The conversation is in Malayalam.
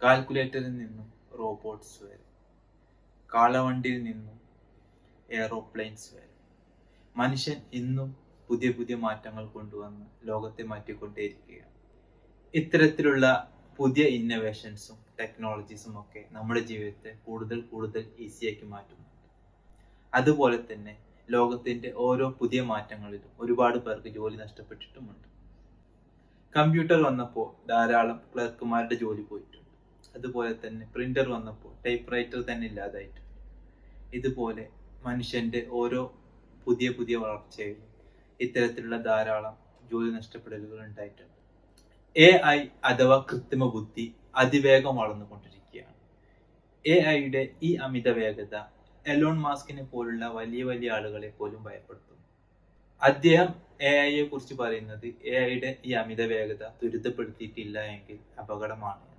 കാൽക്കുലേറ്ററിൽ നിന്നും റോബോട്ട്സ് വരെ, കാളവണ്ടിയിൽ നിന്നും എയറോപ്ലെയിൻസ് വരെ മനുഷ്യൻ ഇന്നും പുതിയ പുതിയ മാറ്റങ്ങൾ കൊണ്ടുവന്ന് ലോകത്തെ മാറ്റിക്കൊണ്ടേയിരിക്കുകയാണ്. ഇത്തരത്തിലുള്ള പുതിയ ഇന്നോവേഷൻസും ടെക്നോളജീസും ഒക്കെ നമ്മുടെ ജീവിതത്തെ കൂടുതൽ കൂടുതൽ ഈസിയാക്കി മാറ്റുന്നുണ്ട്. അതുപോലെ തന്നെ ലോകത്തിന്റെ ഓരോ പുതിയ മാറ്റങ്ങളിലും ഒരുപാട് പേർക്ക് ജോലി നഷ്ടപ്പെട്ടിട്ടുമുണ്ട്. കമ്പ്യൂട്ടർ വന്നപ്പോൾ ധാരാളം ക്ലർക്കുമാരുടെ ജോലി പോയിട്ടുണ്ട്. അതുപോലെ തന്നെ പ്രിന്റർ വന്നപ്പോൾ ടൈപ്പ് റൈറ്റർ തന്നെ ഇല്ലാതായിട്ടുണ്ട്. ഇതുപോലെ മനുഷ്യന്റെ ഓരോ പുതിയ പുതിയ വളർച്ചയിലും ഇത്തരത്തിലുള്ള ധാരാളം ജോലി നഷ്ടപ്പെടലുകൾ ഉണ്ടായിട്ടുണ്ട്. AI അഥവാ കൃത്രിമ ബുദ്ധി അതിവേഗം വളർന്നുകൊണ്ടിരിക്കുകയാണ്. AI ഈ അമിത വേഗത എലോൺ മാസ്കിനെ പോലുള്ള വലിയ വലിയ ആളുകളെ പോലും ഭയപ്പെടുത്തുന്നു. അദ്ദേഹം AI കുറിച്ച് പറയുന്നത് AI ഈ അമിത വേഗത ത്വരിതപ്പെടുത്തിയിട്ടില്ല എങ്കിൽ അപകടമാണ്.